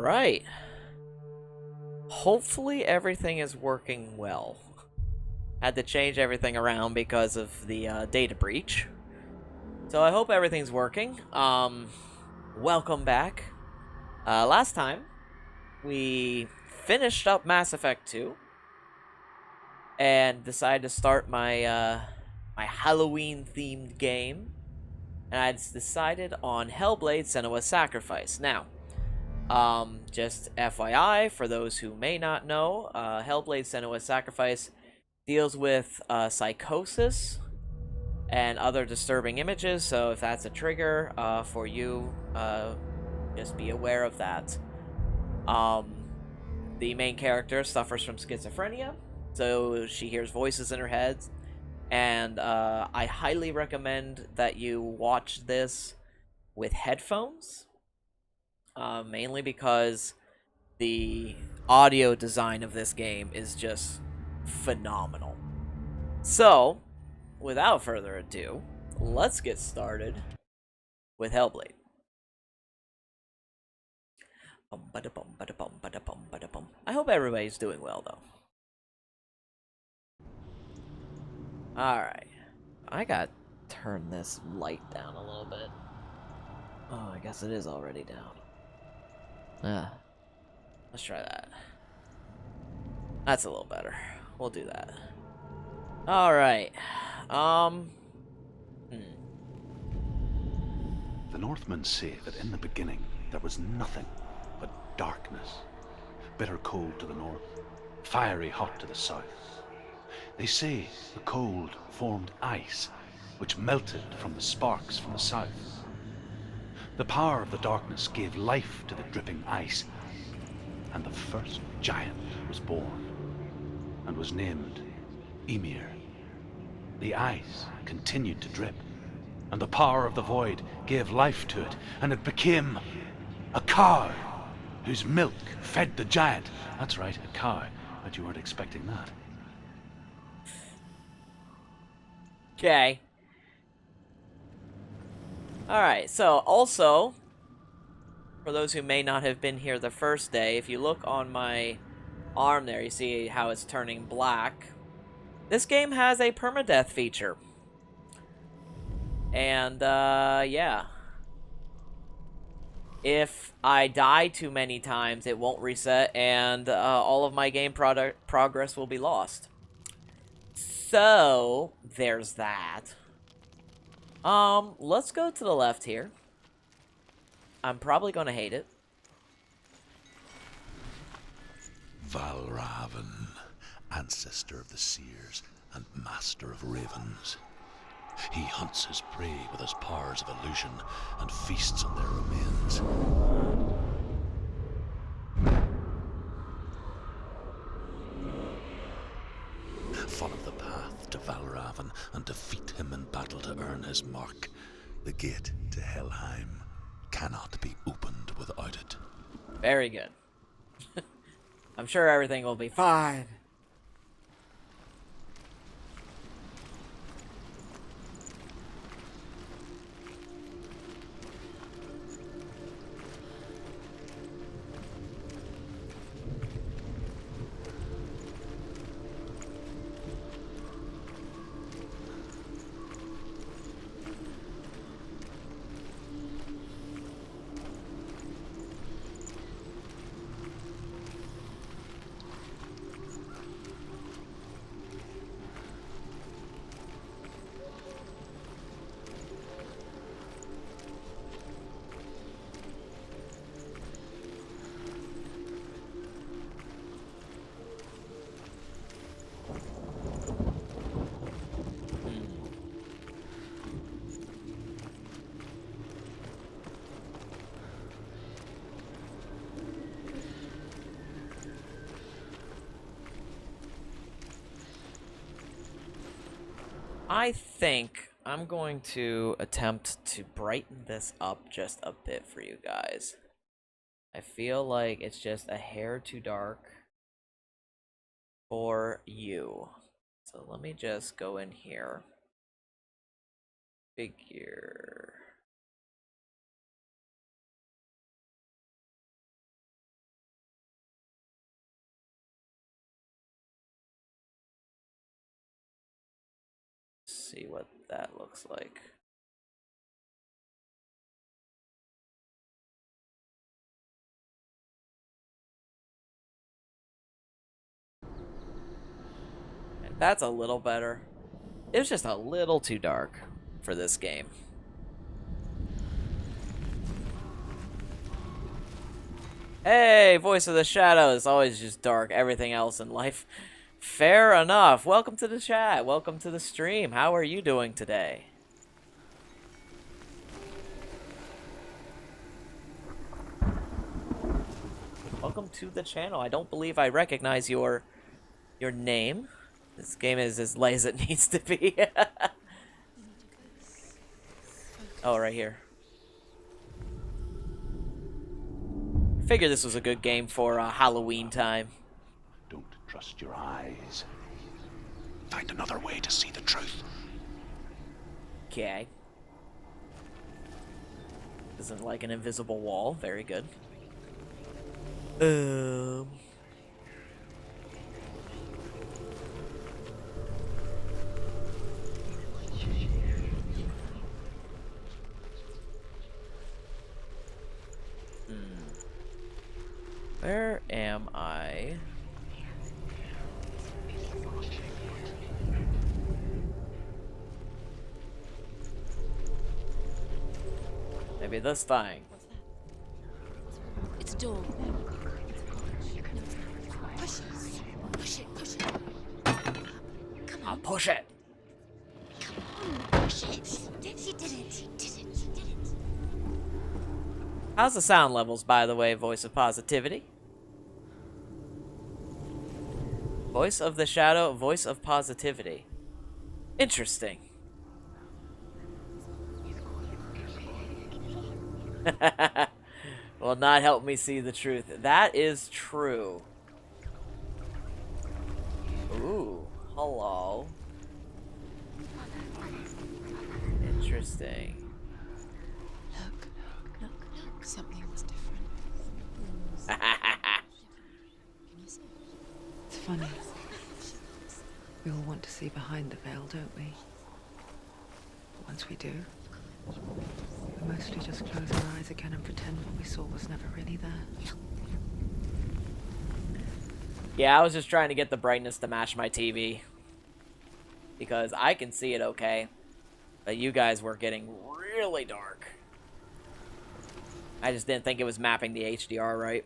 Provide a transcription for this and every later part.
Alright. Hopefully everything is working well. Had to change everything around because of the data breach. So I hope everything's working. Welcome back. Last time, we finished up Mass Effect 2. And decided to start my, my Halloween-themed game. And I decided on Hellblade: Senua's Sacrifice. Now, just FYI, for those who may not know, Hellblade: Senua's Sacrifice deals with psychosis and other disturbing images, so if that's a trigger for you, just be aware of that. The main character suffers from schizophrenia, so she hears voices in her head, and I highly recommend that you watch this with headphones, mainly because the audio design of this game is just phenomenal. So, without further ado, let's get started with Hellblade. I hope everybody's doing well, though. Alright. I gotta turn this light down a little bit. Oh, I guess it is already down. Let's try that. That's a little better. We'll do that. Alright. The Northmen say that in the beginning there was nothing but darkness. Bitter cold to the north, fiery hot to the south. They say the cold formed ice, which melted from the sparks from the south. The power of the darkness gave life to the dripping ice, and the first giant was born, and was named Ymir. The ice continued to drip, and the power of the void gave life to it, and it became a cow, whose milk fed the giant. That's right, a cow. But you weren't expecting that. Okay. Alright, so also, for those who may not have been here the first day, if you look on my arm there, you see how it's turning black. This game has a permadeath feature. And, yeah. If I die too many times, it won't reset, and all of my game progress will be lost. So, there's that. Let's go to the left here. I'm probably gonna hate it. Valravan, ancestor of the seers and master of ravens. He hunts his prey with his powers of illusion and feasts on their remains. Follow the path to Valravan and defeat him in battle to earn his mark. The gate to Helheim cannot be opened without it. Very good. I'm sure everything will be fine. I think I'm going to attempt to brighten this up just a bit for you guys. I feel like it's just a hair too dark for you. So let me just go in here. Figure. see what that looks like. And that's a little better. It was just a little too dark for this game. Hey, Voice of the Shadow is always just dark. Everything else in life. Fair enough. Welcome to the chat. Welcome to the stream. How are you doing today? Welcome to the channel. I don't believe I recognize your name. This game is as late as it needs to be. Oh, right here. Figured this was a good game for Halloween time. Don't trust your eyes. Find another way to see the truth. Okay. Isn't like an invisible wall. Very good. Where am I? Maybe this thing. It's a door. Push it. Push it. Push it. Come I'll on. push it. Come on. Push it. You did it. You did it. You did it. How's the sound levels, by the way, Voice of Positivity? Voice of the Shadow, Voice of Positivity. Interesting. Will not help me see the truth. That is true. Ooh, hello. Interesting. Look. Something was different. Can you see? It's funny. We all want to see behind the veil, don't we? But once we do, we mostly just close our eyes again and pretend what we saw was never really there. Yeah, I was just trying to get the brightness to match my TV. Because I can see it okay. But you guys were getting really dark. I just didn't think it was mapping the HDR right.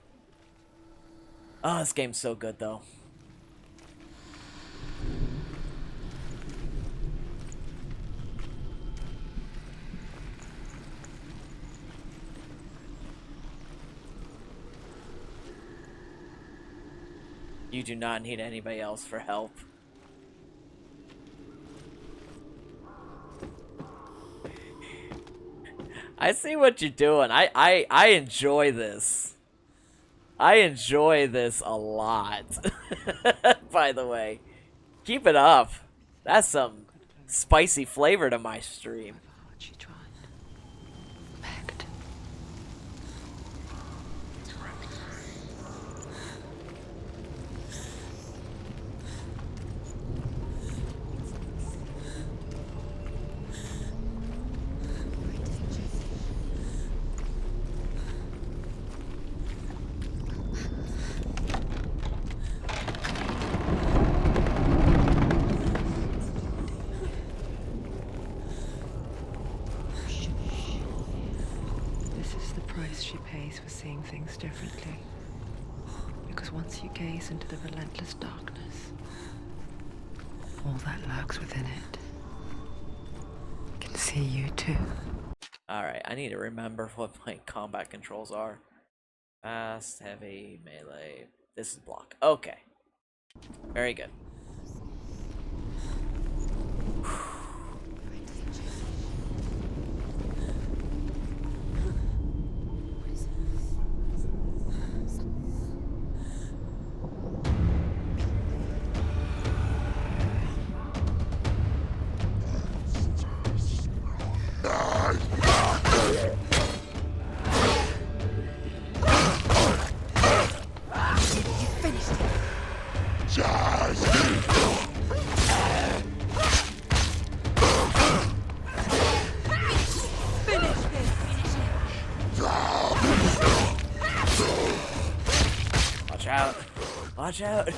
Oh, this game's so good, though. You do not need anybody else for help. I see what you're doing. I enjoy this. I enjoy this a lot. By the way. Keep it up. That's some spicy flavor to my stream. Hard she tried. Begged. This is the price she pays for seeing things differently. Because once you gaze into the relentless darkness, all that lurks within it can see you too. Alright, I need to remember what my combat controls are. Fast, heavy, melee. This is block. Okay. Very good. You finished it. out. Watch out.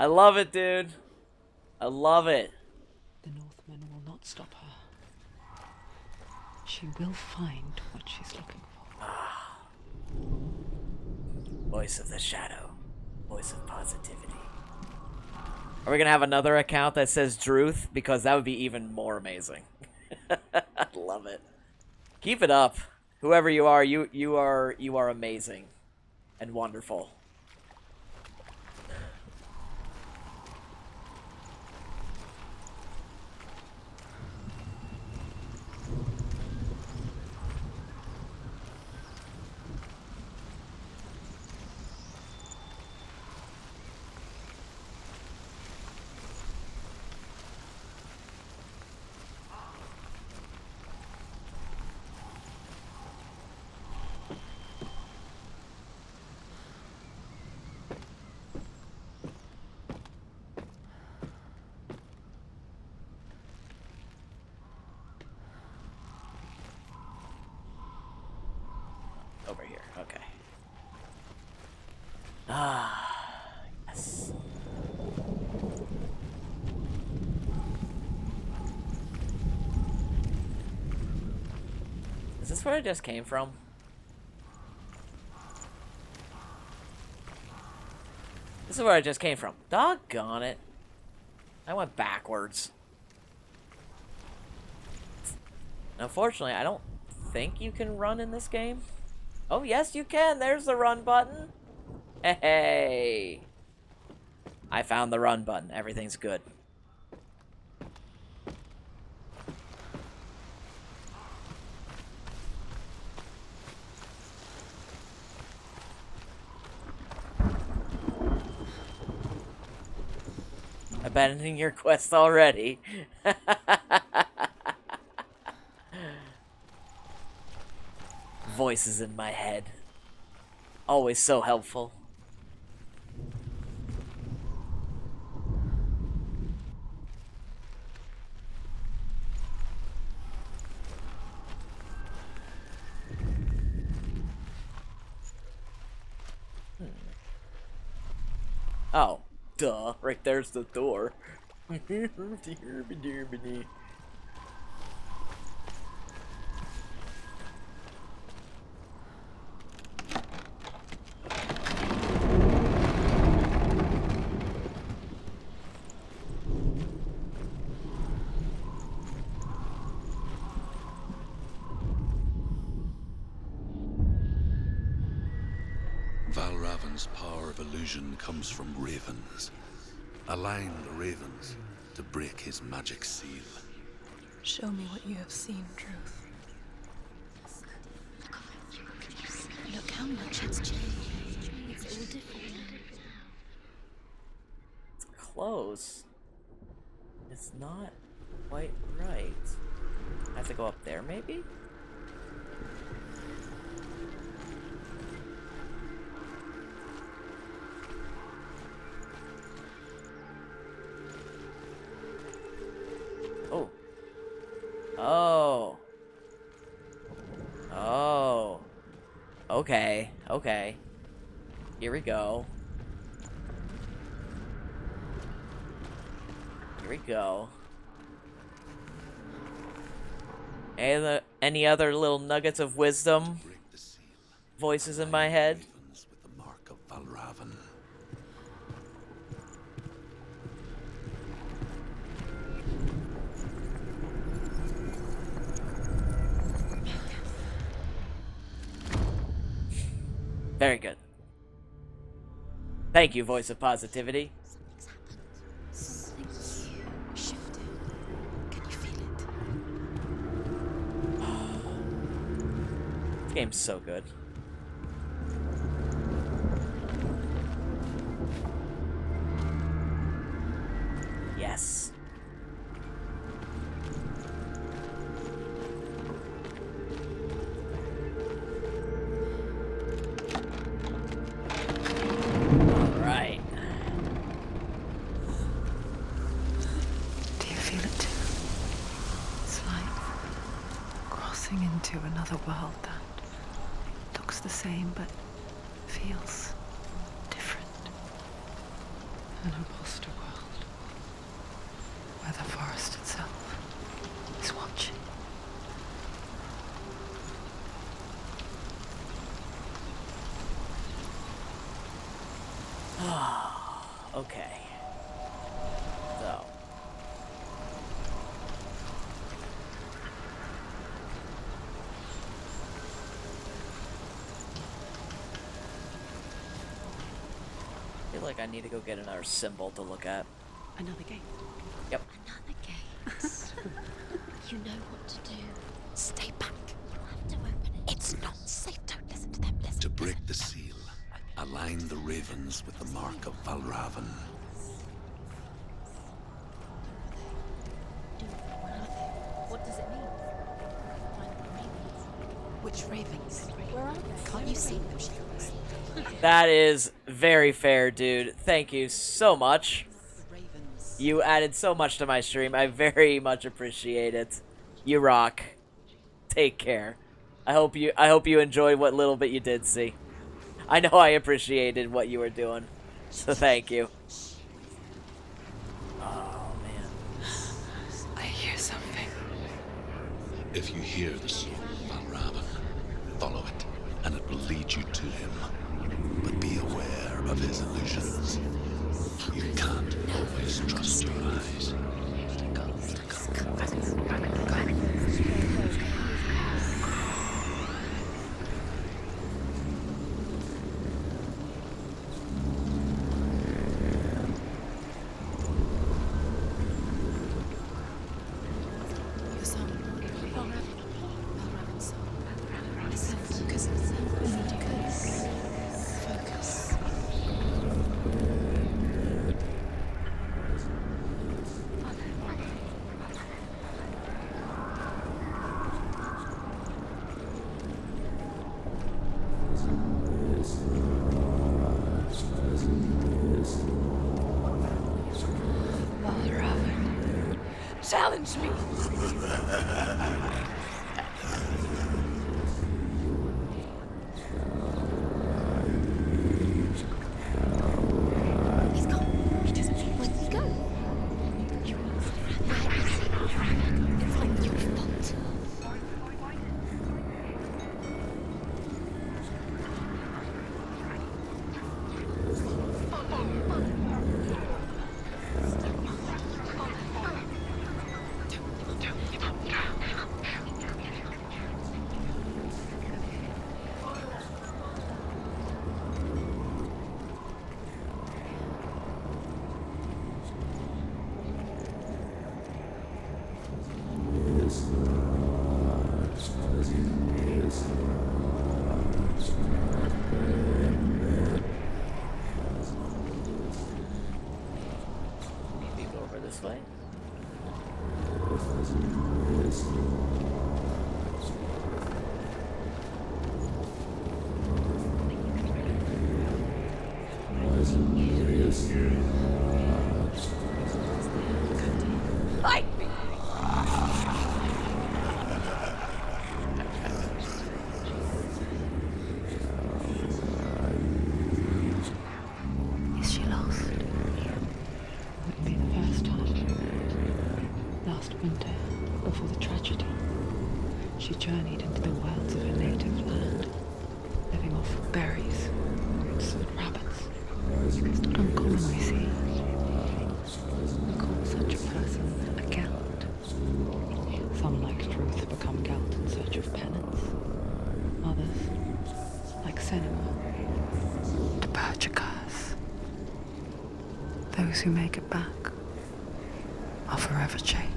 I love it, dude. I love it. The Northmen will not stop her. She will find what she's looking for. Voice of the shadow. Voice of positivity. Are we gonna have another account that says Druth? Because that would be even more amazing. I love it. Keep it up. Whoever you are, you are amazing and wonderful. Over here, okay. Ah, yes. Is this where I just came from? This is where I just came from. Doggone it. I went backwards. Unfortunately, I don't think you can run in this game. Oh, yes, you can. There's the run button. Hey. I found the run button. Everything's good. Abandoning your quest already. Voices in my head. Always so helpful. Oh, duh. Right there's the door. Valravan's power of illusion comes from ravens. Align the ravens to break his magic seal. Show me what you have seen, Truth. Look how much it's changed. It's all different now. It's close. It's not quite right. I have to go up there, maybe? Oh. Oh. Oh. Okay. Okay. Here we go. Here we go. Any other little nuggets of wisdom? Break the seal. Voices in my head? Ravens with the mark of Valravan. Very good. Thank you, voice of positivity. Something's happened. Something shifted. Can you feel it? This game's so good. crossing into another world that looks the same but feels different. An imposter world where the forest itself is watching. Okay. So. I feel like I need to go get another symbol to look at. Another gate. Yep. Another gate. You know what to do. Stay back. You have to open it. It's not safe. Don't listen to them. Listen. To break the seal, align the ravens with the mark of Valravan. What does it mean? Which ravens? Where are they? Can't you see them? That is very fair, dude. Thank you so much. Ravens. You added so much to my stream. I very much appreciate it. You rock. Take care. I hope you enjoyed what little bit you did see. I know I appreciated what you were doing. So thank you. Oh man. I hear something. If you hear the soul of Valravan, follow it, and it will lead you to him. But be aware of his illusions. You can't always trust your eyes. The song. Valravan's song. Listen, focus. Focus. Valravan, challenge me. He's gone. He doesn't mean where did he go? Where is he? It's like your fault. Maybe go over this way. Fight me. Is she lost? Would it be the first time? Last winter, before the tragedy, she journeyed into the wilds of her native land, living off berries, roots, and rabbits. Uncommon, we see. We call such a person a Gelt. Some, like Truth, become Gelt in search of penance. Others, like Senua, to purge a curse. Those who make it back are forever changed.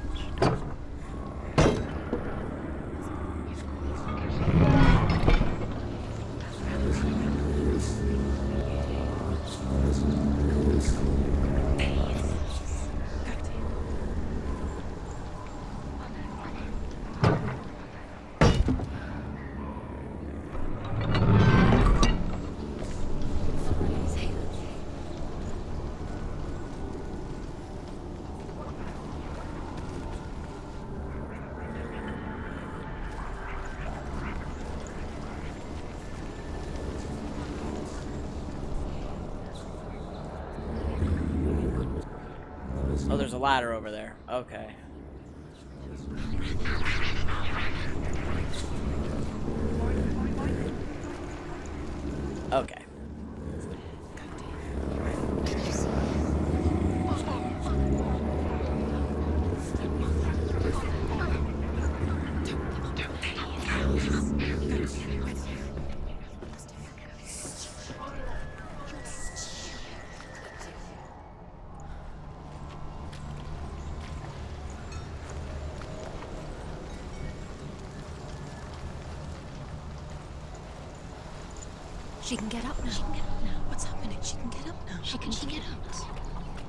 there's a ladder over there. Okay. Okay. She can get up now. She can get up now. What's happening? She can get up now. She can get up.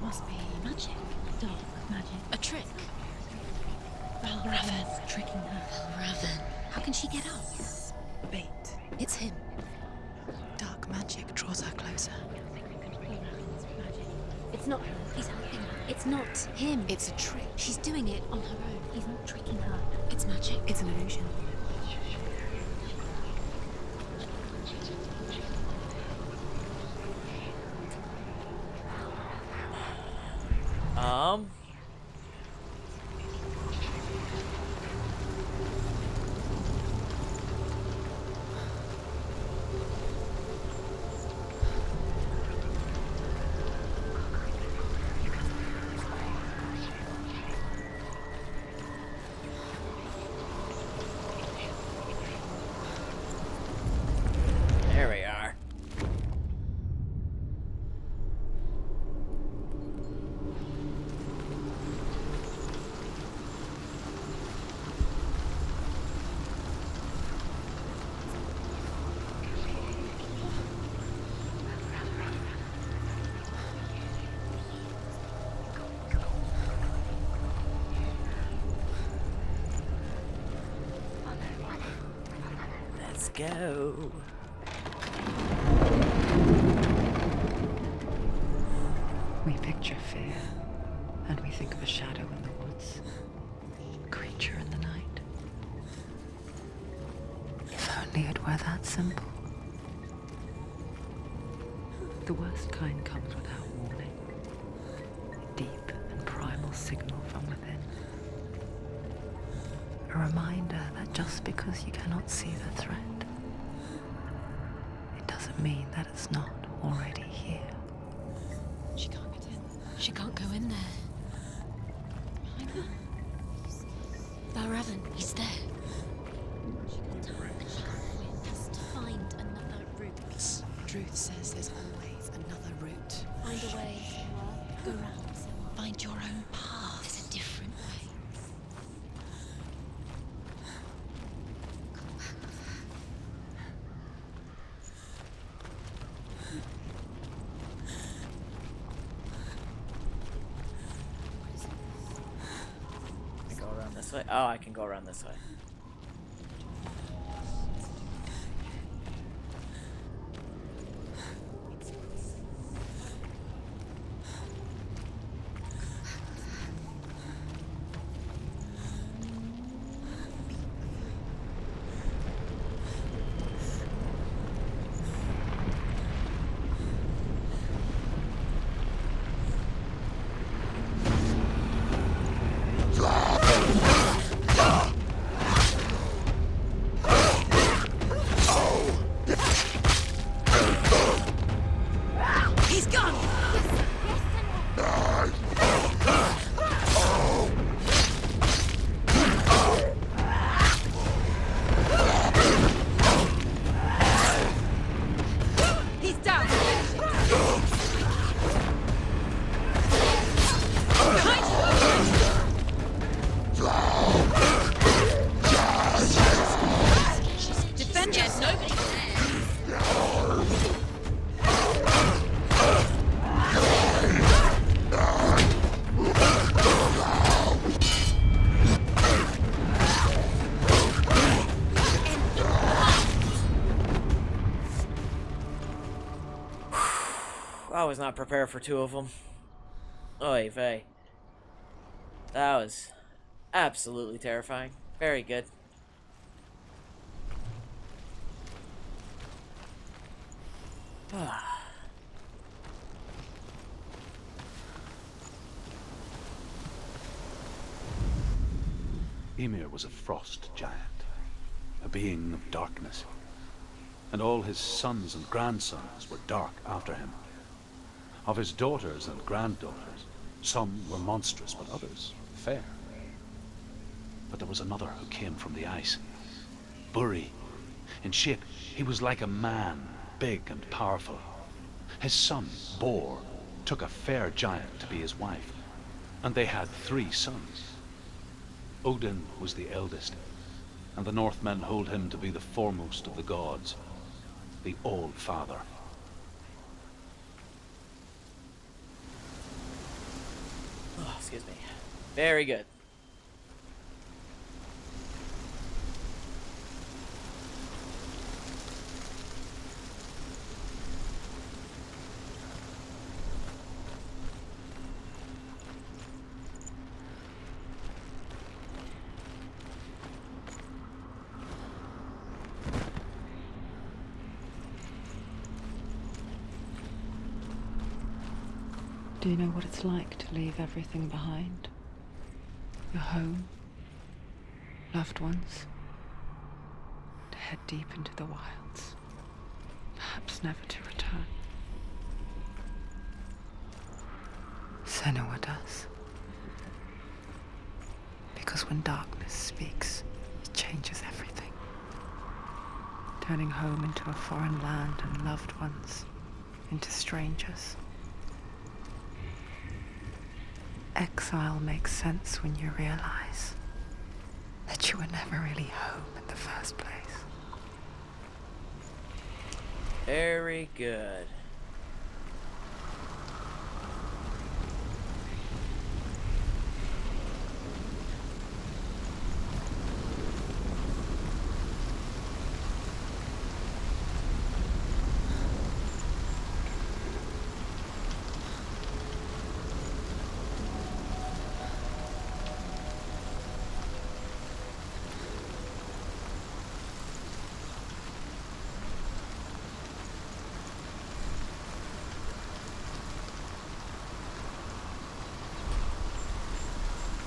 Must be magic. Dark magic. A trick. Raven's tricking her. Raven. How can she get up? Bait. It's him. Dark magic draws her closer. It's not her. He's helping her. It's not him. It's a trick. She's doing it on her own. He's not tricking her. It's magic. It's an illusion. There we are. Let's go. We picture fear, and we think of a shadow in the woods, a creature in the night. If only it were that simple. The worst kind comes without warning. A deep and primal signal from within. A reminder that just because you cannot see the threat, it doesn't mean that it's not already here. She can't get in. She can't go in there. Behind her. Raven, he's there. She can't win. Has to find another route. Truth says there's always another route. Find a way, Senua. Go round, Senua. Find your own path. There's a different way. Can I go around this way? Oh, I can go around this way. He's gone! He's down! Behind you! Defend yourself! Nobody I was not prepared for two of them. Oy vey. That was absolutely terrifying. Very good. Ymir was a frost giant, a being of darkness, and all his sons and grandsons were dark after him. Of his daughters and granddaughters, some were monstrous, but others fair. But there was another who came from the ice. Buri. In shape, he was like a man, big and powerful. His son, Bor, took a fair giant to be his wife, and they had 3 sons. Odin was the eldest, and the Northmen hold him to be the foremost of the gods, the All-Father. Oh, excuse me. Very good. Do you know what it's like to leave everything behind? Your home, loved ones, to head deep into the wilds, perhaps never to return. Senua does. Because when darkness speaks, it changes everything, turning home into a foreign land and loved ones into strangers. Exile makes sense when you realize that you were never really home in the first place. Very good.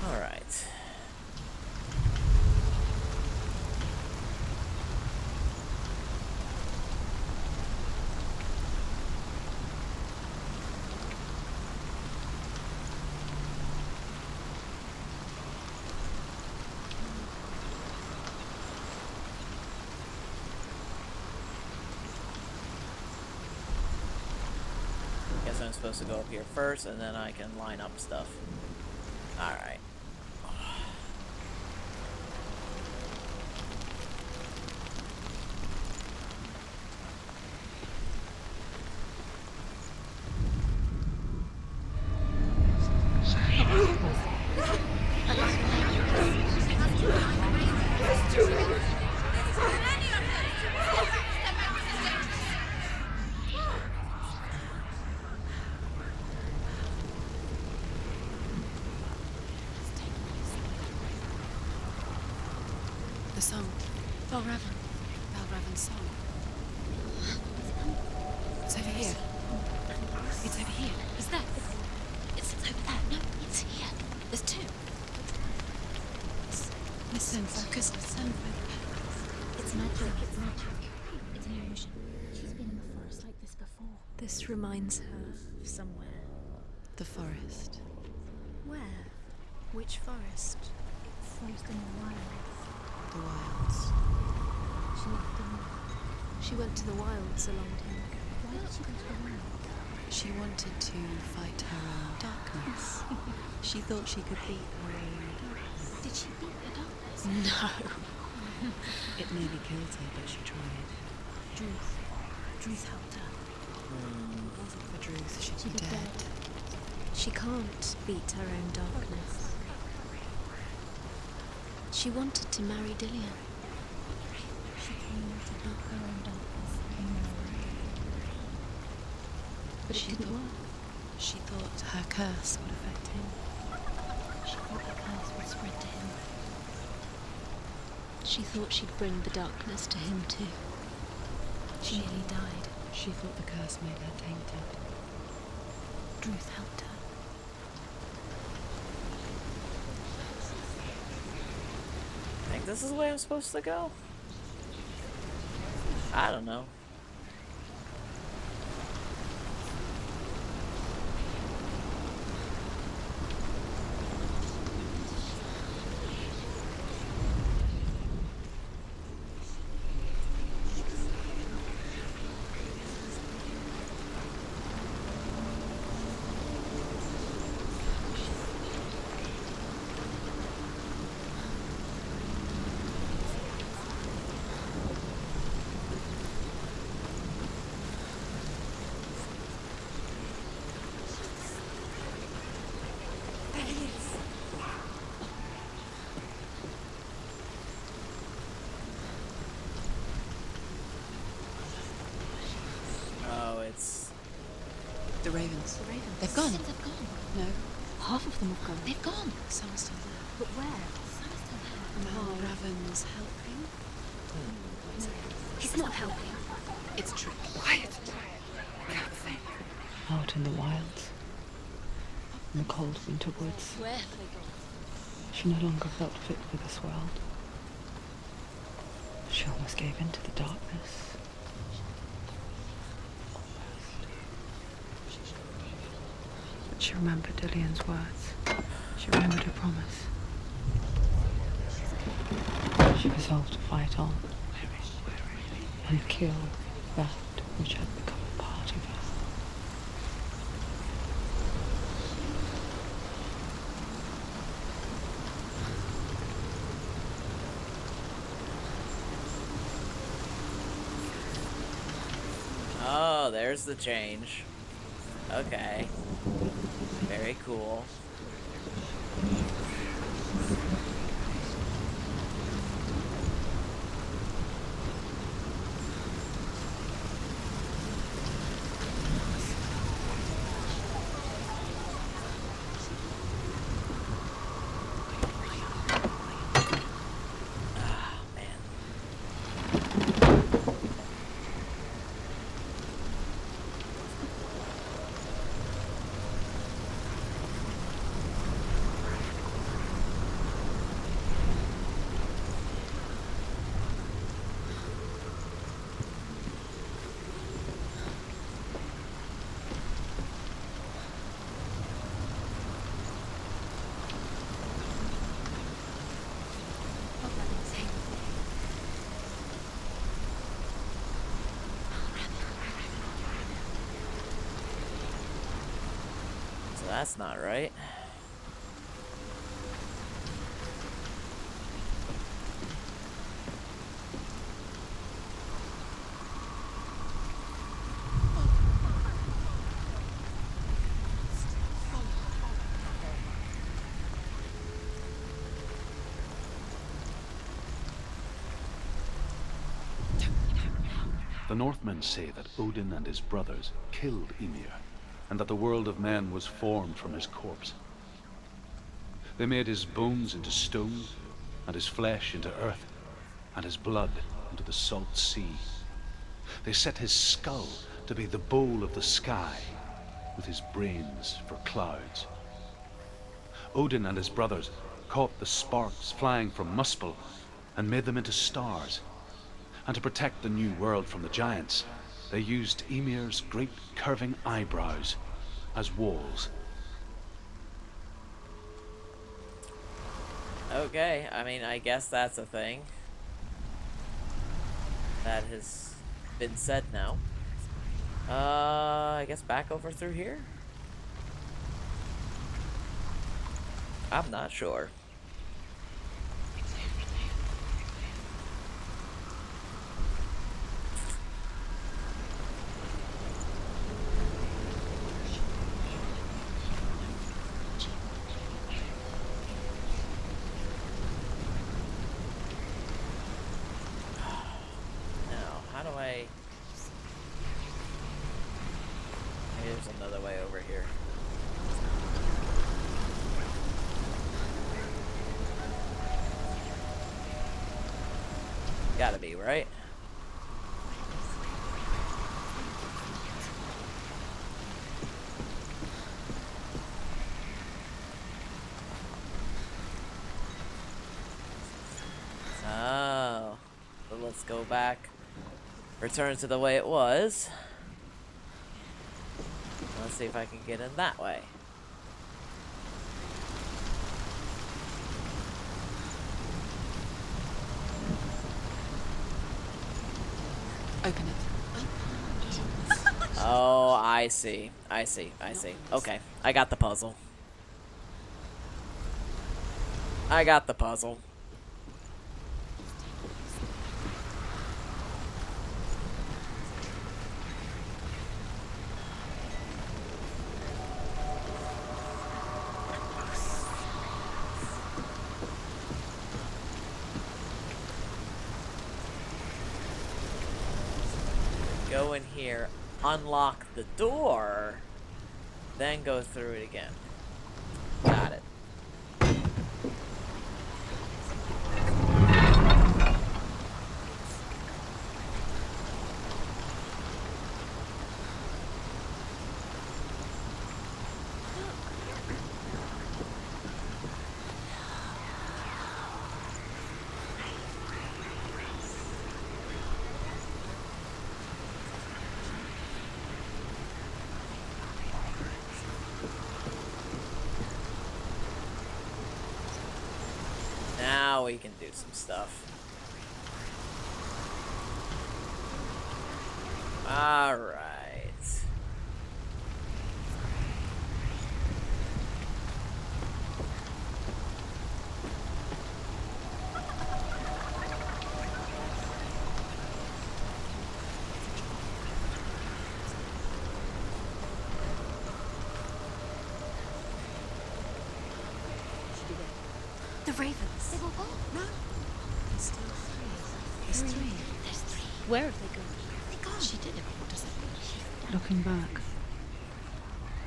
All right. Guess I'm supposed to go up here first, and then I can line up stuff. All right. The song. Valravan's song. It's over here. It's over here. Is that? It's over there. No, it's here. There's 2. Listen, focus. Listen. It's magic. It's magic. It's an illusion. She's been in the forest like this before. This reminds her Of somewhere. the forest. Where? Which forest? Forest in the wilds. The wilds. She left him. She went to the wilds along him. Why did she go to the wild? She wanted to fight her own darkness. She thought she could beat her own. Did she beat the darkness? No. It nearly killed her, but she tried. Druth helped her. Wasn't for Druth, she'd She'd be be dead. dead. She can't beat her own darkness. She wanted to marry Dillian. She came to beat her own darkness. But it didn't work. She thought her curse would affect him. She thought the curse would spread to him. She thought she'd bring the darkness to him too. She nearly died. She thought the curse made her tainted. Druth helped her. this is the way I'm supposed to go? I don't know. Oh, it's... The ravens. The ravens. They've gone. They've gone. No. Half of them have gone. They've gone. Some are still there. But where? Some are still there. Mal Raven's helping. He's not helping. It's a trick. Quiet. Out in the wilds, in the cold winter woods, Where have they gone? she no longer felt fit for this world. She almost gave in to the darkness. But she remembered Dillian's words. She remembered her promise. She resolved to fight on and kill that which had become a part of her. Oh, there's the change. Okay. Very cool. Ah, man. So that's not right. The Northmen say that Odin and his brothers killed Ymir, and that the world of men was formed from his corpse. They made his bones into stone, and his flesh into earth, and his blood into the salt sea. They set his skull to be the bowl of the sky, with his brains for clouds. Odin and his brothers caught the sparks flying from Muspel and made them into stars. And to protect the new world from the giants, they used Ymir's great curving eyebrows as walls. Okay, I mean, I guess that's a thing. That has been said now. I guess back over through here? I'm not sure. There's another way over here. Gotta be, right? let's go back. Return to the way it was. Let's see if I can get in that way. Open it. Oh, I see. I see. I see. Okay, I got the puzzle. I got the puzzle. Go in here, unlock the door, then go through it again. Got it. Now we can do some stuff. Alright. The ravens. They will go. No. There's still three. There's three. There's three. Where have they gone? They gone. She did it. What does that mean? Looking back,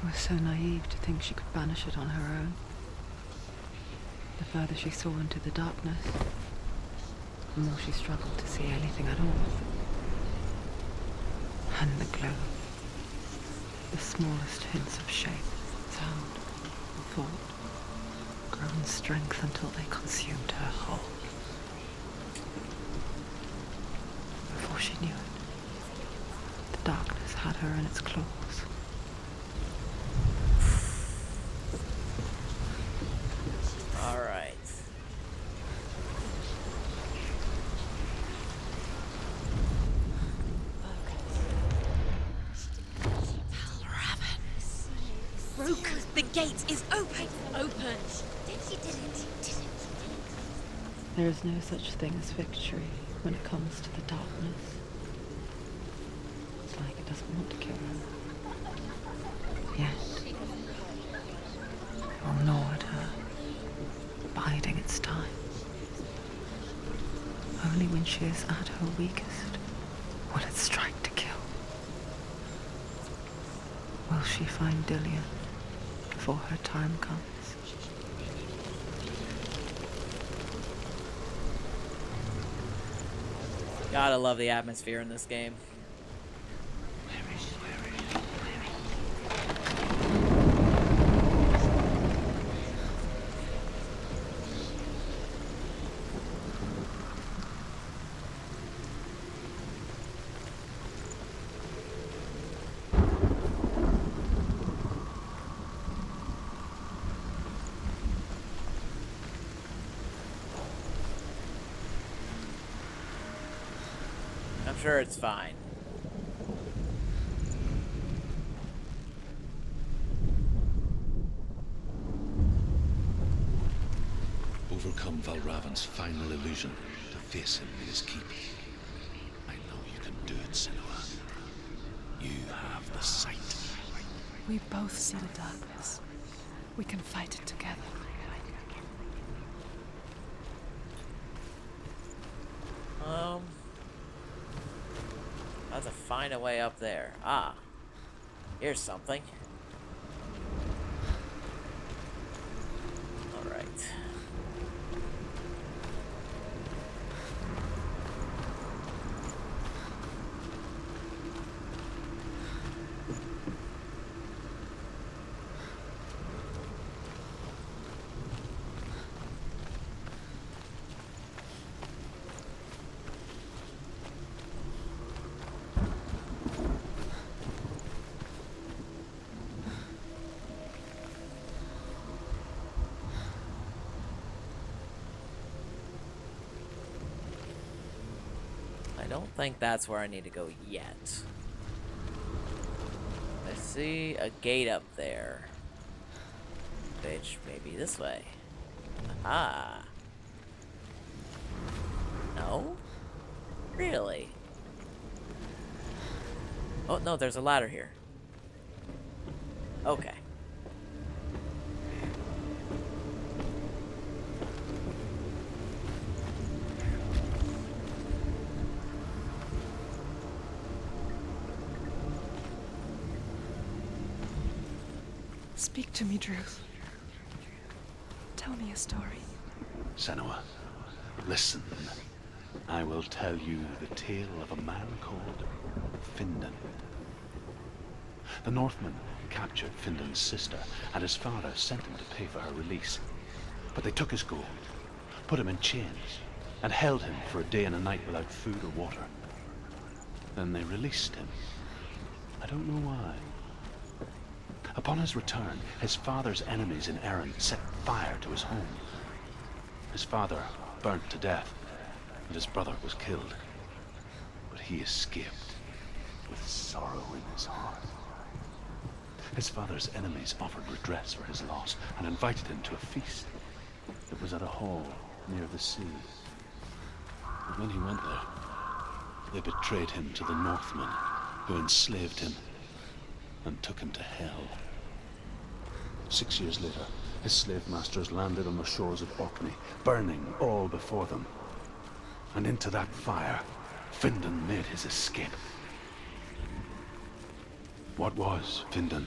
I was so naive to think she could banish it on her own. The further she saw into the darkness, the more she struggled to see anything at all. And the glow, the smallest hints of shape, sound, or thought, grow in strength until they consumed her whole. Before she knew it, the darkness had her in its claws. Alright. Broke. The gate is open. Open. She did it. She did it. There is no such thing as victory when it comes to the darkness. It's like it doesn't want to kill her. Yes. It will gnaw at her, biding its time. Only when she is at her weakest will it strike to kill. Will she find Dillian before her time comes? Gotta love the atmosphere in this game. I'm sure it's fine. Overcome Valravan's final illusion to face him in his keep. I know you can do it, Senua. You have the sight. We both see the darkness. We can fight it together. I have to find a way up there. Ah. Here's something. Alright. don't think that's where I need to go yet. I see a gate up there. Which may be this way. Aha. No? Really? Oh, no, there's a ladder here. Okay. Speak to me, Druth. Tell me a story. Senua, listen. I will tell you the tale of a man called Findan. The Northmen captured Findan's sister, and his father sent him to pay for her release. But they took his gold, put him in chains, and held him for a day and a night without food or water. Then they released him. I don't know why. Upon his return, his father's enemies in Erin set fire to his home. His father burnt to death, and his brother was killed. But he escaped with sorrow in his heart. His father's enemies offered redress for his loss and invited him to a feast. It was at a hall near the sea. But when he went there, they betrayed him to the Northmen, who enslaved him and took him to hell. 6 years later, his slave masters landed on the shores of Orkney, burning all before them. And into that fire, Findan made his escape. What was Findan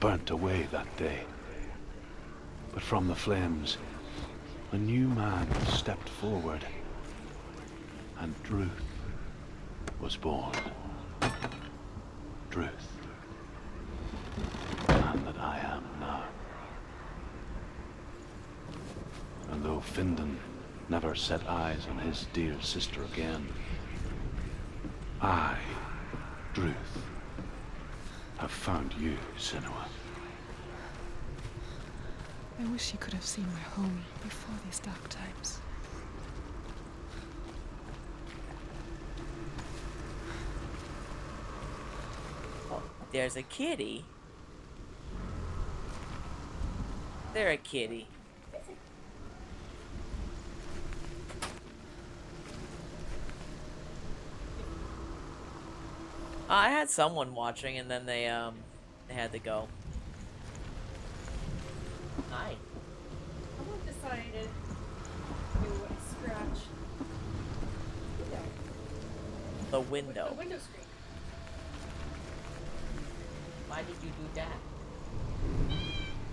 burnt away that day. But from the flames, a new man stepped forward, and Druth was born. Druth. The man that I am now. And though Findan never set eyes on his dear sister again, I, Druth, have found you, Senua. I wish you could have seen my home before these dark times. Oh, there's a kitty. There a kitty. I had someone watching and then they had to go. Hi. Someone decided to scratch The window. the window screen. Why did you do that?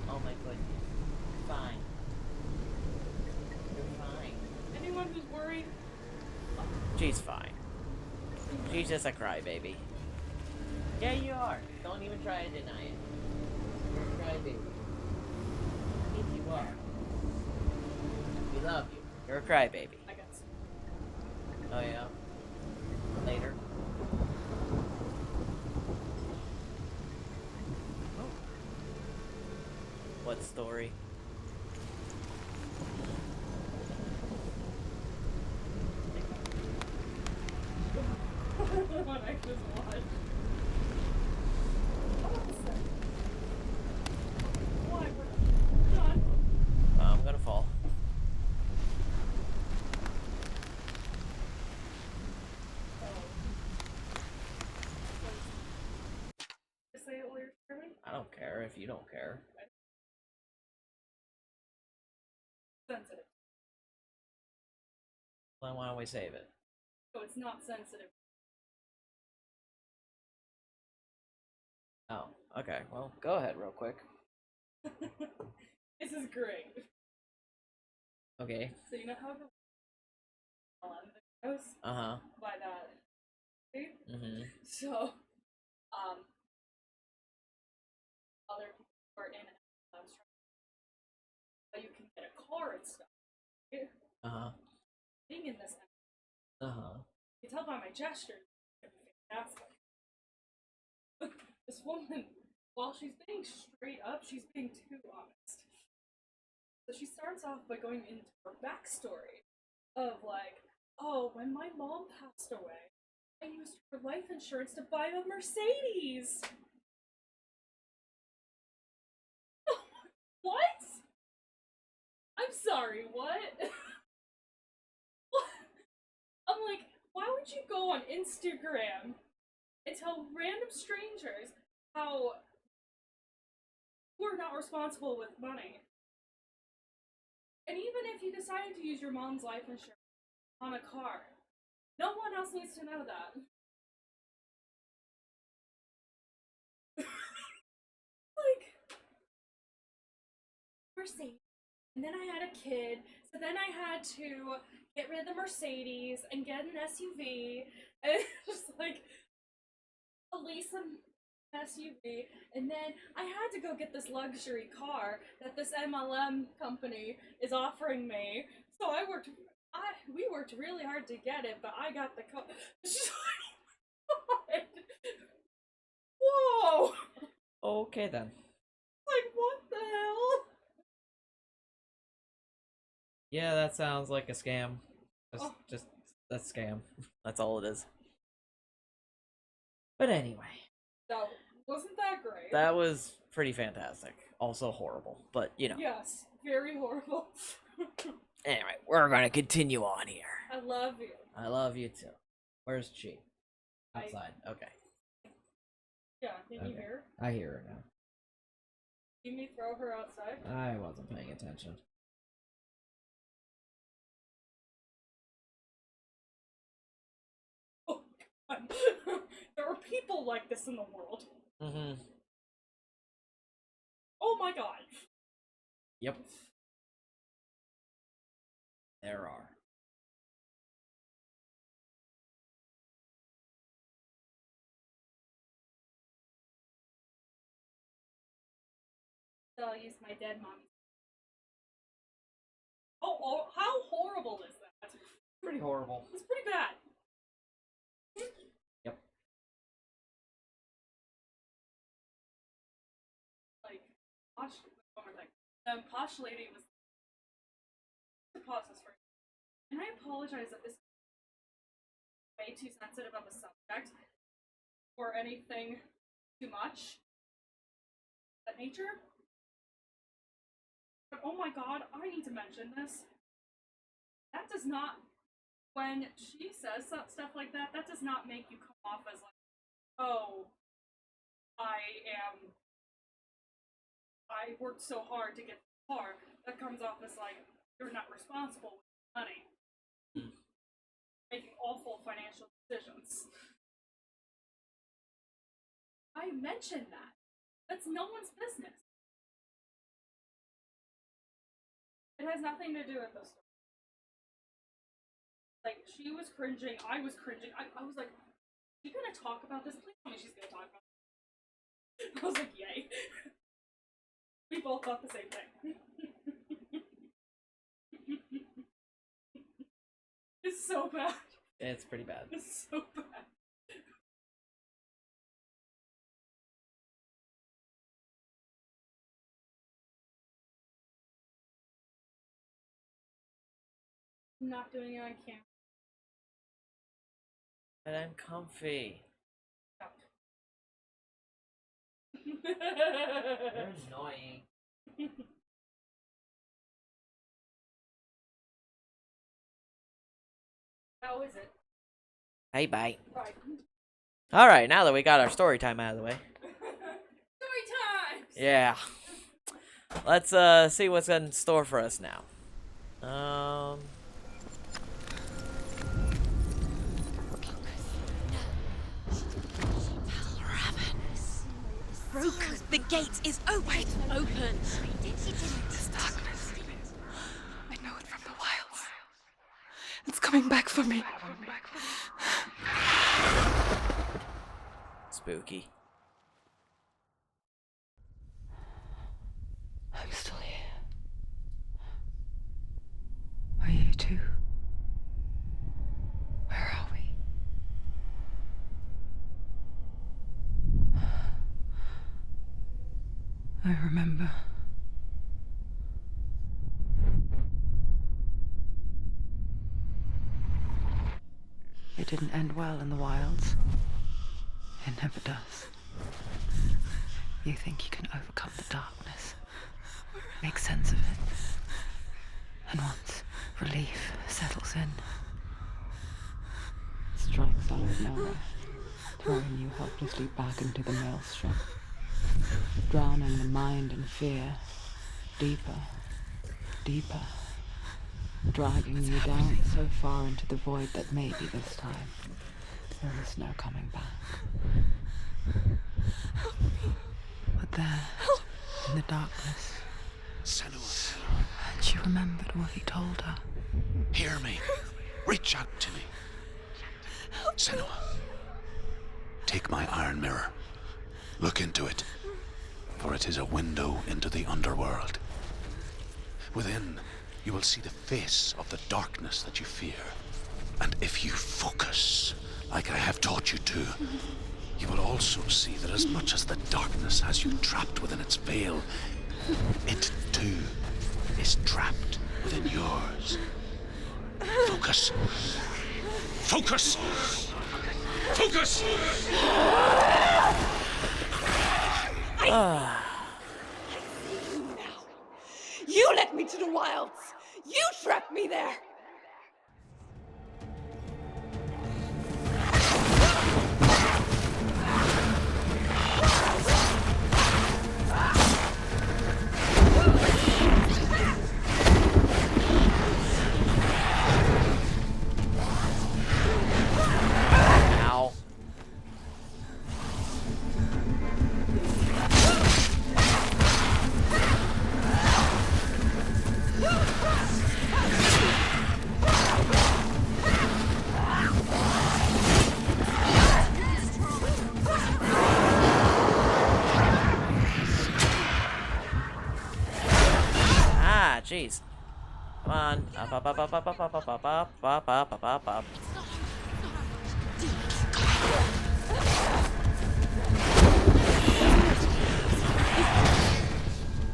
Oh my goodness. Fine. You're fine. Anyone who's worried, She's fine. She's just a crybaby. Yeah, you are. Don't even try to deny it. You're a crybaby. If you are. We love you. You're a crybaby. I guess. Oh yeah. Later. Oh. What story? The one I just watched. Why? We're done. I'm gonna fall. Say it while you're streaming? I don't care if you don't care. Sensitive. Then why don't we save it? So it's not sensitive. Oh, okay. Well, go ahead real quick. This is great. Okay. So you know how the videos Uh-huh. by that tape? Mm-hmm. So other people who are in it, but you can get a car and stuff. Right? Uh-huh. Being in this, Uh-huh. you can tell by my gestures, it's fantastic. This woman, while she's being straight up, she's being too honest. So she starts off by going into her backstory of like, Oh, when my mom passed away, I used her life insurance to buy a Mercedes. What? I'm sorry, what? What? I'm like, why would you go on Instagram and tell random strangers how we're not responsible with money? And even if you decided to use your mom's life insurance on a car, no one else needs to know that. Like, Mercedes. And then I had a kid, so then I had to get rid of the Mercedes and get an SUV, and just like a lease an SUV, and then I had to go get this luxury car that this MLM company is offering me. So we worked really hard to get it, but I got the car. It's just like, whoa! Okay then. Like, what the hell? Yeah, that sounds like a scam. Oh. Just that's scam. That's all it is. But anyway, No, wasn't that great? that was pretty fantastic. Also horrible, but you know. Yes, very horrible. Anyway, we're gonna continue on here. I love you. I love you too. Where's Chi? Outside. Okay. Yeah, can you Okay. hear? I hear her now. See me throw her outside? I wasn't paying attention. Oh, God. There are people like this in the world. Mm-hmm. Oh my god. Yep. There are. So I'll use my dead mommy. Oh, how horrible is that? Pretty horrible. It's pretty bad. Yep. Like, one more thing. Posh lady was to pause this for. And I apologize that this is way too sensitive of a subject or anything too much. That nature. But oh my god, I need to mention this. That does not, when she says stuff like that, that does not make you come off as like, oh, I worked so hard to get the car. That comes off as like, you're not responsible with money. Making awful financial decisions. I mentioned that. That's no one's business. It has nothing to do with this story. Like, she was cringing, I was cringing. I was like, are you gonna talk about this? Please tell me she's gonna talk about this. I was like, yay. We both thought the same thing. It's so bad. It's pretty bad. It's so bad. I'm not doing it on camera. And I'm comfy. You're annoying. How is it? Hey, bye. Right. Alright, now that we got our story time out of the way. Story time! Yeah. Let's see what's in store for us now. Broken. The gate is open. Open. This darkness. I know it from the wilds. It's coming back for me. Spooky. I'm still here. Are you too? Where are we? I remember. It didn't end well in the wilds. It never does. You think you can overcome the darkness, make sense of it, and once relief settles in, it strikes out of nowhere, throwing you helplessly back into the maelstrom, drowning the mind in fear, deeper, deeper, dragging you down so far into the void that maybe this time there is no coming back. But there, in the darkness, Senua, and she remembered what he told her. hear me. Reach out to me. Senua, take my iron mirror. Look into it, for it is a window into the underworld. Within, you will see the face of the darkness that you fear. And if you focus, like I have taught you to, you will also see that as much as the darkness has you trapped within its veil, it too is trapped within yours. Focus. Focus! Focus! You led me to the wilds! You trapped me there! Ow. Ah, jeez. Come on. Up, up, up, up, up, up, up, up, up, up, up, up, up, up, up.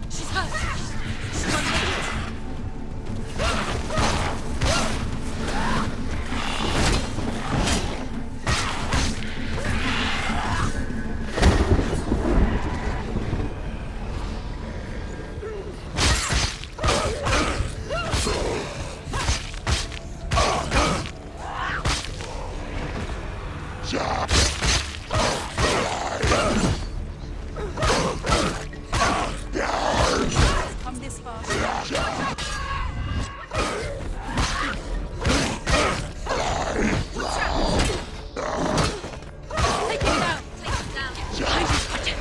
She's hurt! She's on her feet! Come this far. Take him down! Take him down! Behind you, got it!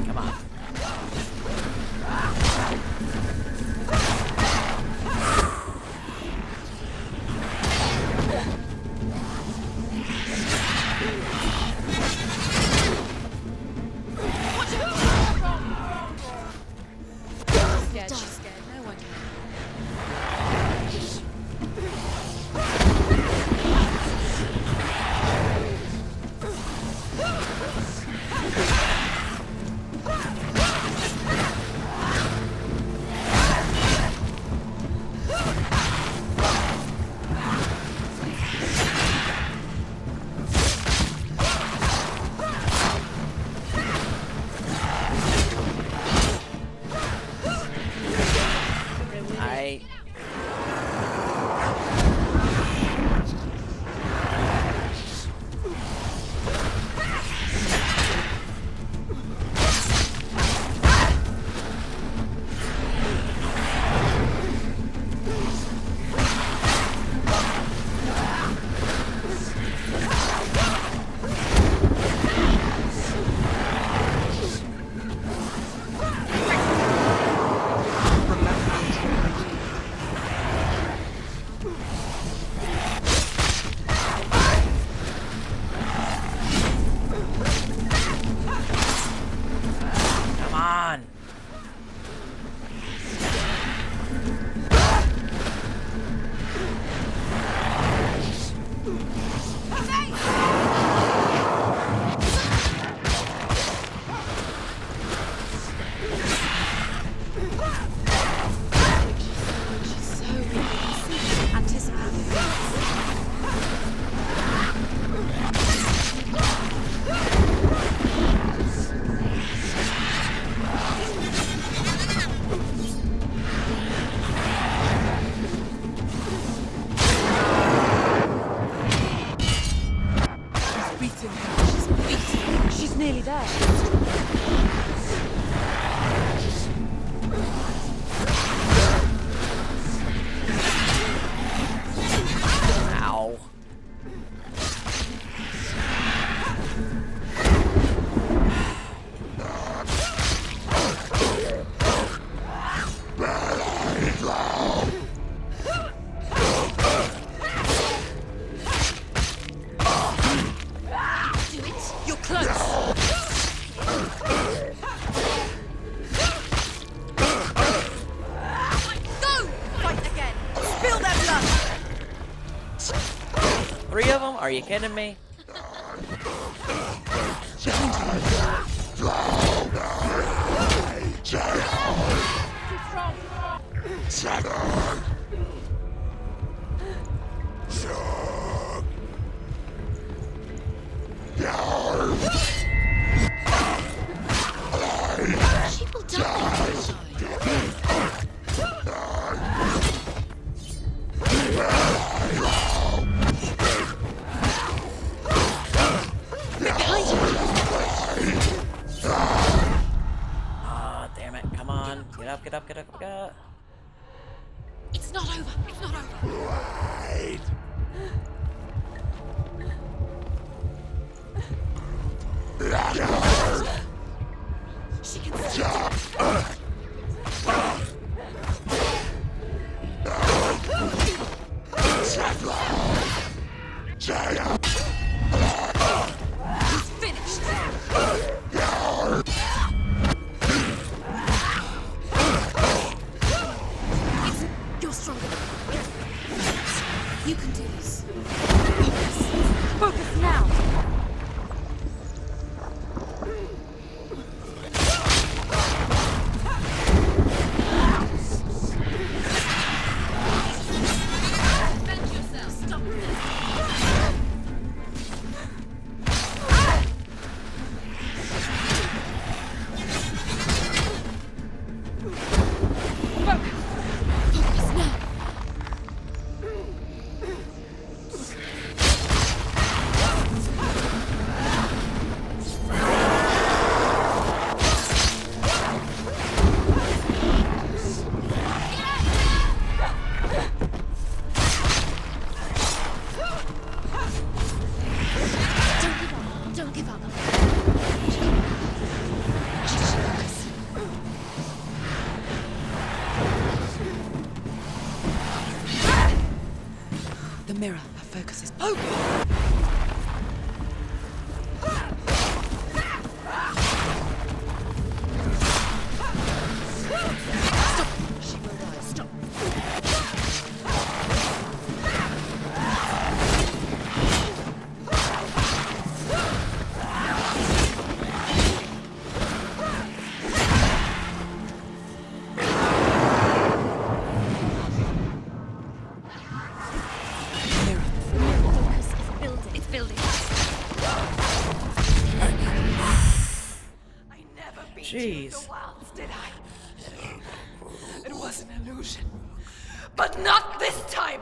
Come on. Scared, she's scared. No one can. 3 of them? Are you kidding me? She will die. Ah, damn it. Come on. Get up, get up, get up, get up. It's not over. It's not over. She can still He's finished. You're stronger. You can do this. Focus. Focus now. Defend yourself. Stop this. Focus now. Don't give up. Don't give up. Just focus. The mirror, her focus is open. She will rise. Stop. Focus is building. It's building. I never beat Jeez. you in the wilds, did I? It was an illusion. But not this time!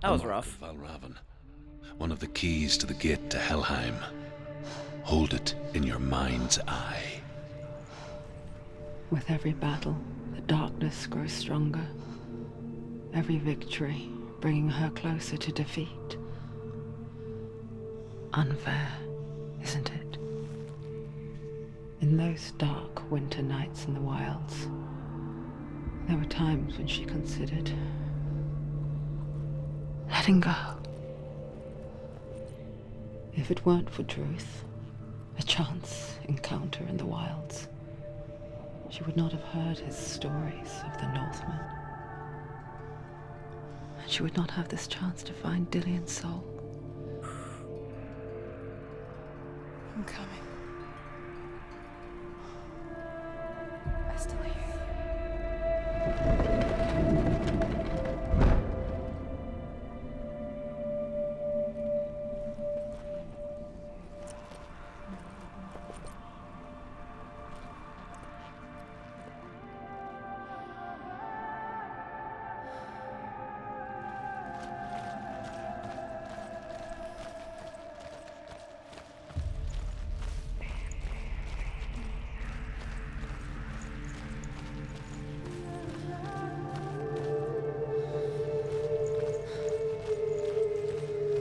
That was The Mark rough. of Valravan, one of the keys to the gate to Helheim. Hold it in your mind's eye. With every battle, the darkness grows stronger. Every victory bringing her closer to defeat. Unfair, isn't it? In those dark winter nights in the wilds, there were times when she considered letting go. If it weren't for Druth, a chance encounter in the wilds, she would not have heard his stories of the Northmen. And she would not have this chance to find Dillion's soul. I'm coming. I still hear you.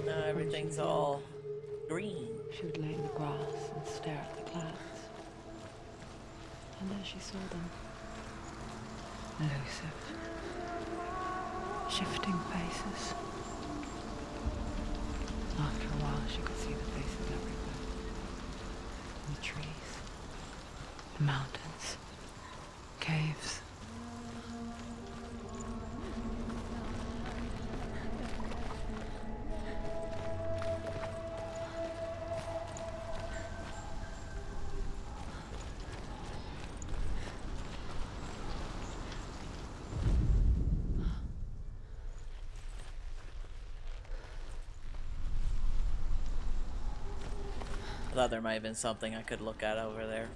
Now everything's all green. She would lay in the grass and stare at the clouds. And as she saw them, elusive, shifting faces, she could see the faces everywhere. In the trees, the mountains, caves. I thought there might have been something I could look at over there.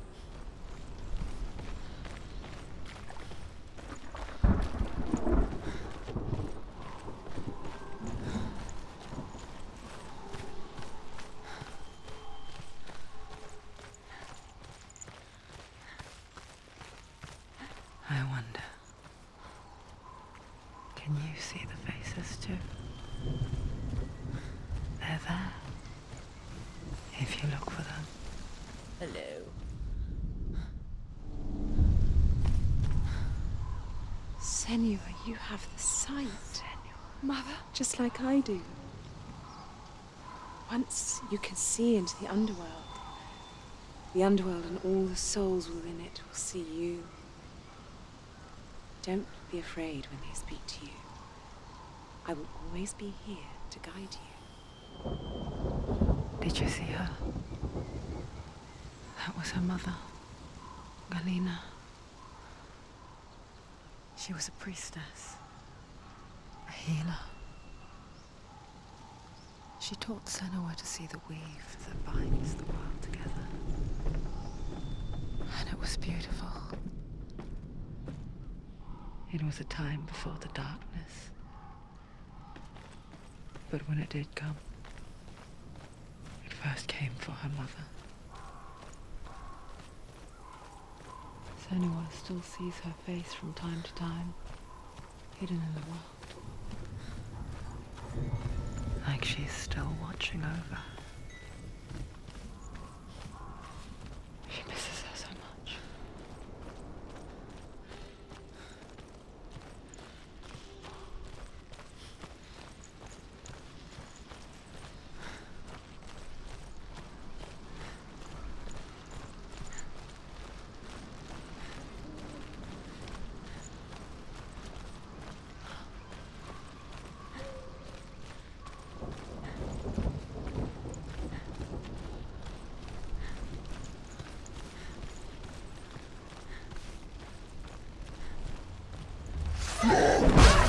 I wonder, can you see the faces too? They're there, if you look for them. Hello. Senua, you have the sight. Mother, just like I do. Once you can see into the underworld and all the souls within it will see you. Don't be afraid when they speak to you. I will always be here to guide you. Did you see her? That was her mother, Galina. She was a priestess, a healer. She taught Senua to see the weave that binds the world together. And it was beautiful. It was a time before the darkness. But when it did come, it first came for her mother. Senua still sees her face from time to time, hidden in the world. Like she's still watching over. She misses her so much.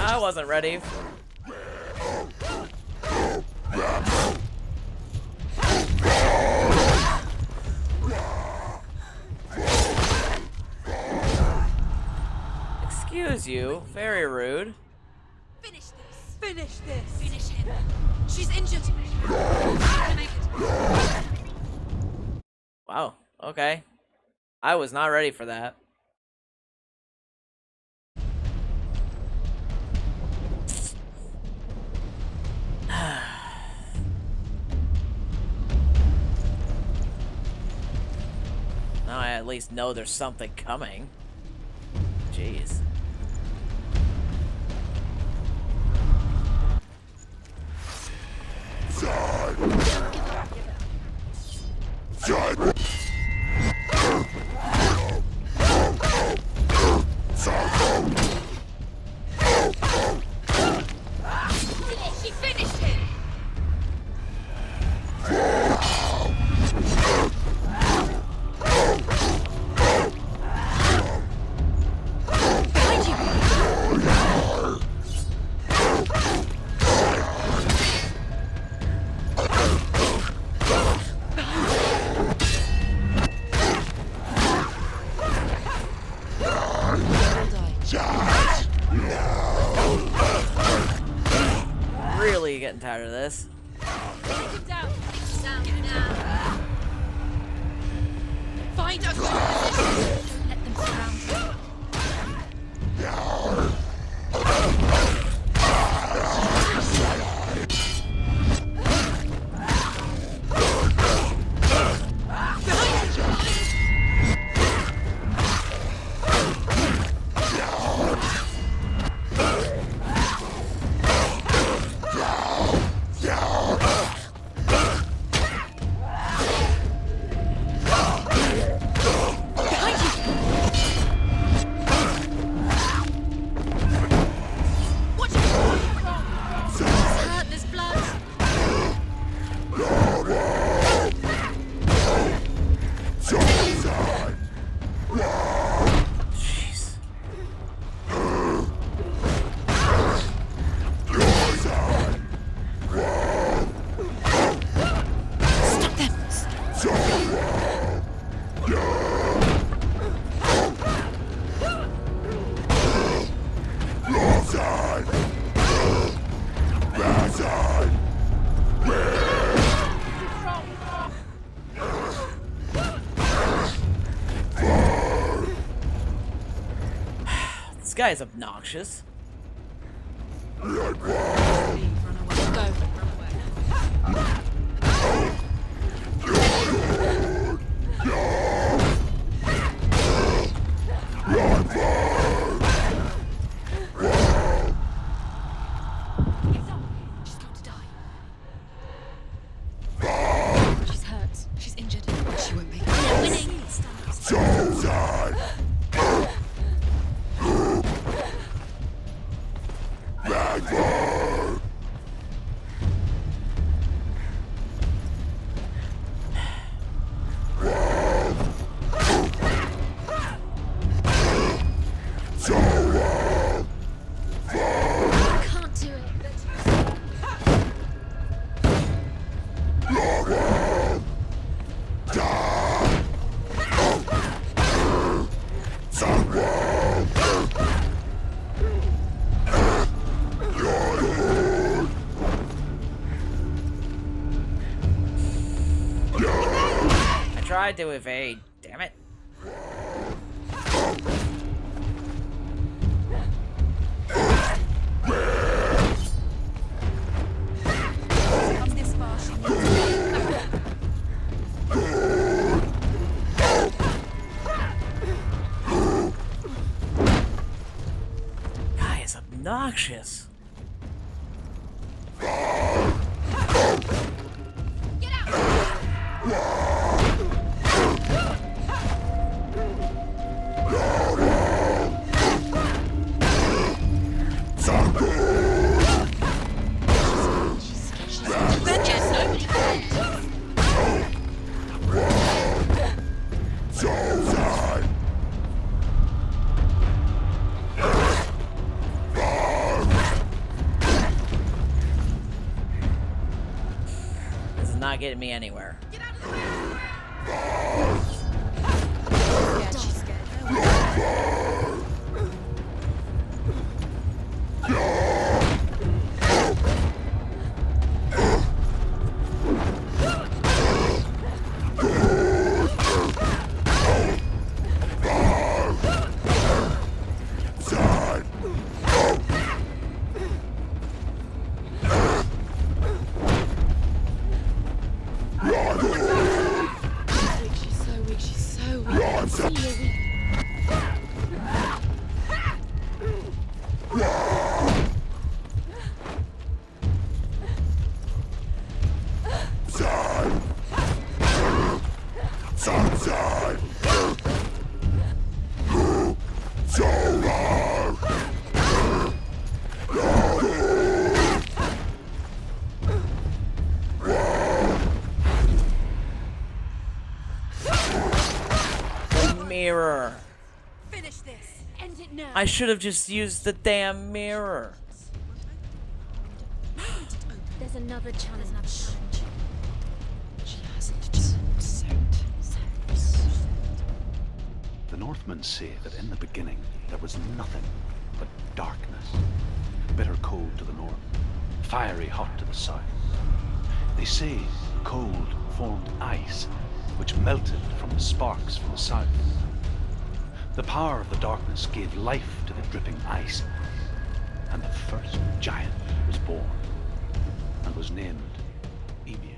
I wasn't ready. Excuse you, very rude. Finish this. Finish this. Finish him. She's injured. She can make it. Wow, okay. I was not ready for that. Now I at least know there's something coming. Jeez. She finished him. Really getting tired of this. Take him down. Down now. Find a good position. Let them surround you. guy's obnoxious. Leave, run away. Go. Run away. It's up. She's got to die. She's hurt. She's injured. She won't make it. We're winning. I can't do it. I tried to evade. Damn it. Come this far, she needs to Guy is obnoxious. Get out! Vengeance, nobody cares. This is not getting me anywhere. Get out of the way! Scared, she's scared. She's so weak, she's so weak. I see you're weak. Mirror. Finish this. End it now. I should have just used the damn mirror. There's another challenge. She hasn't just The Northmen say that in the beginning there was nothing but darkness. Bitter cold to the north, fiery hot to the south. They say cold formed ice, which melted from the sparks from the south. The power of the darkness gave life to the dripping ice, and the first giant was born, and was named Ymir.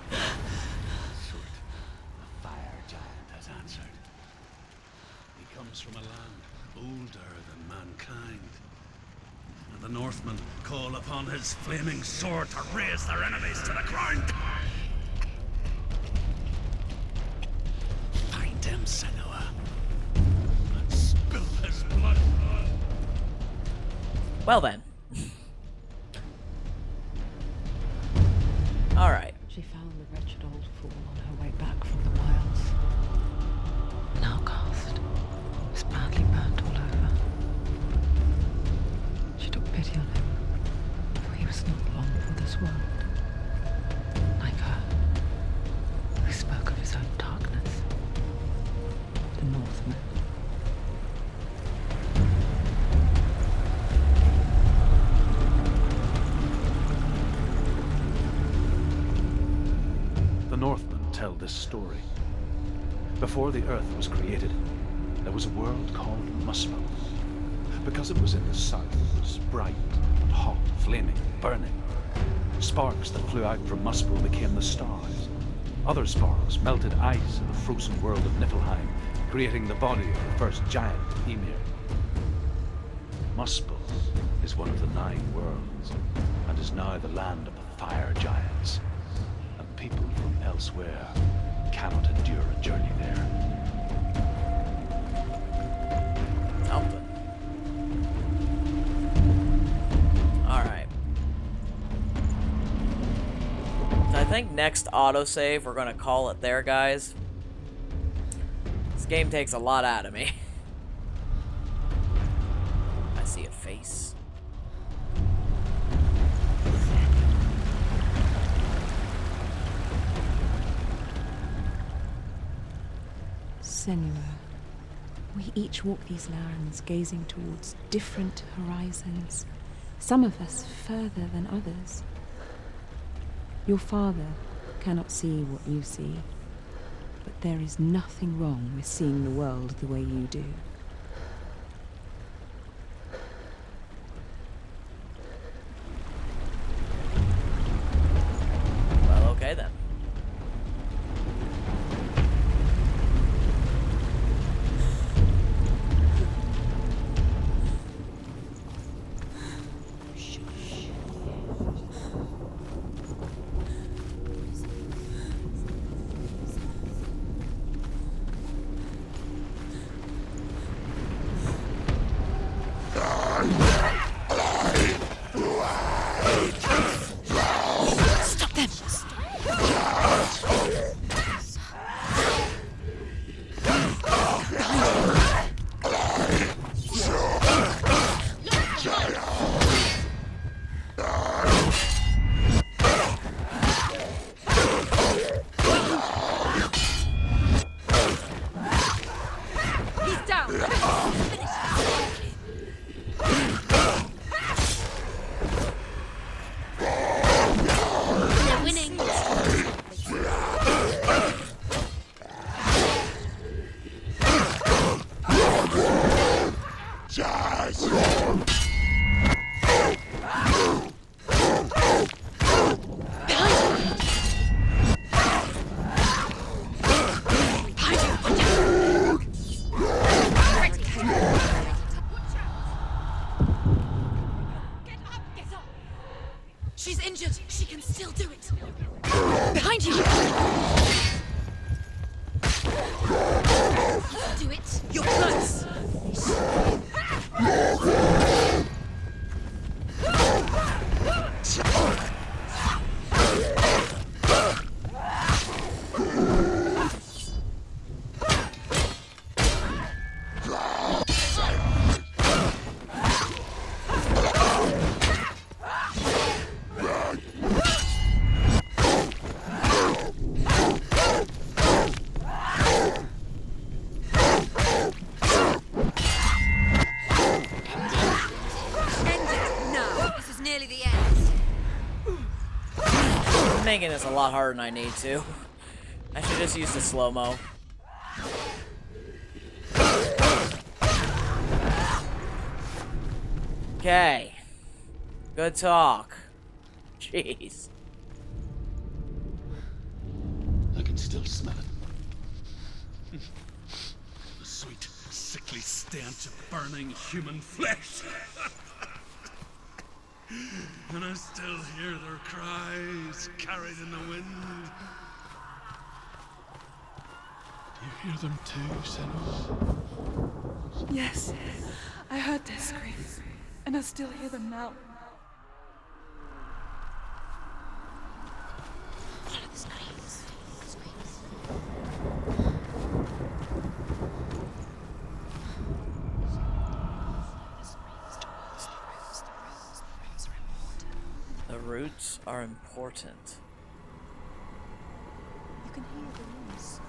Surt, the fire giant, has answered. He comes from a land older than mankind. And the Northmen call upon his flaming sword to raise their enemies to the ground. Find him, Senua, and spill his blood. Well then. Alright. She found the wretched old fool on her way back from the wilds. An outcast, was badly burnt all over. She took pity on him, for he was not long for this world. Like her, who spoke of his own darkness. The Northman. this story. Before the Earth was created, there was a world called Muspel. Because it was in the south, it was bright and hot, flaming, burning. Sparks that flew out from Muspel became the stars. Other sparks melted ice in the frozen world of Niflheim, creating the body of the first giant Ymir. Muspel is one of the 9 worlds, and is now the land of the fire giants. And people from elsewhere cannot endure a journey there. Something. Alright. So I think next autosave, we're gonna call it there, guys. This game takes a lot out of me. I see a face. Senua, we each walk these lands gazing towards different horizons, some of us further than others. Your father cannot see what you see, but there is nothing wrong with seeing the world the way you do. Well, okay then. Stop them! He's down. Finish. They're winning. Get up. She's injured. She can still do it. Behind you! Do it. You're close! End it now. This is nearly the end. I'm making this a lot harder than I need to. I should just use the slow-mo. Okay. Good talk. Jeez. I can still smell it. The sweet, sickly stench of burning human flesh. And I still hear their cries carried in the wind. Do you hear them too, Senua? Yes, I heard their screams, and I still hear them now. Follow the screams. The roots are important. You can hear the roots.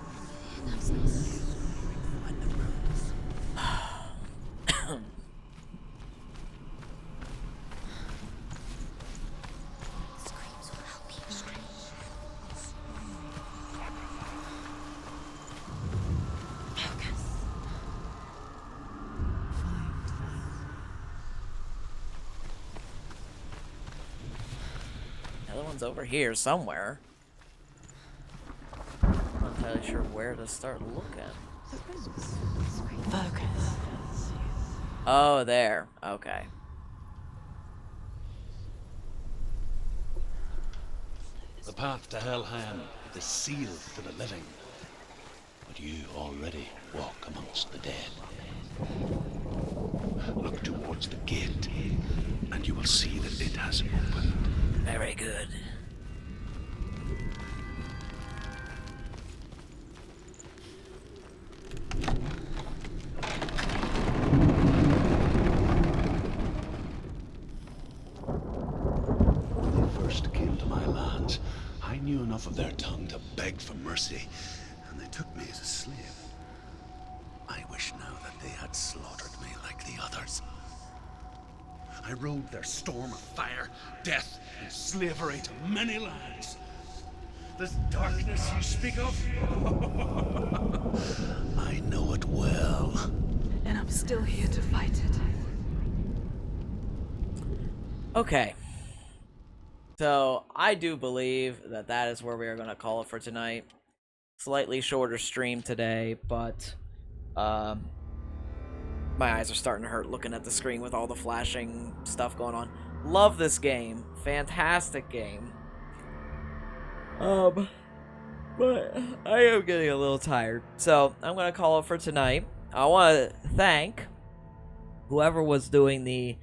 Find the roots. Screams will help you. one's over here somewhere. I'm not entirely sure where to start looking. Focus. Oh, there. Okay. The path to Helheim is sealed to the living, but you already walk amongst the dead. Look towards the gate, and you will see that it has opened. Very good. When they first came to my lands, I knew enough of their tongue to beg for mercy, and they took me as a slave. I wish now that they had slaughtered me like the others. I rode their storm of fire, death, and slavery to many lands. This darkness you speak of, I know it well. And I'm still here to fight it. Okay. So, I do believe that that is where we are going to call it for tonight. Slightly shorter stream today, but my eyes are starting to hurt looking at the screen with all the flashing stuff going on. Love this game. Fantastic game. But I am getting a little tired. So, I'm going to call it for tonight. I want to thank whoever was doing the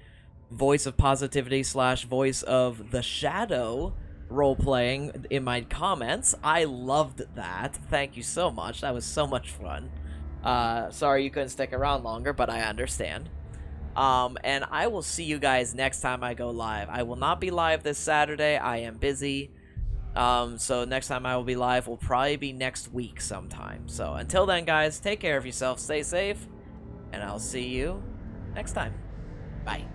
voice of positivity / voice of the shadow role-playing in my comments. I loved that. Thank you so much. That was so much fun. Sorry you couldn't stick around longer, but I understand. And I will see you guys next time I go live. I will not be live this Saturday. I am busy. So next time I will be live will probably be next week sometime. So until then, guys, take care of yourself, stay safe, and I'll see you next time. Bye.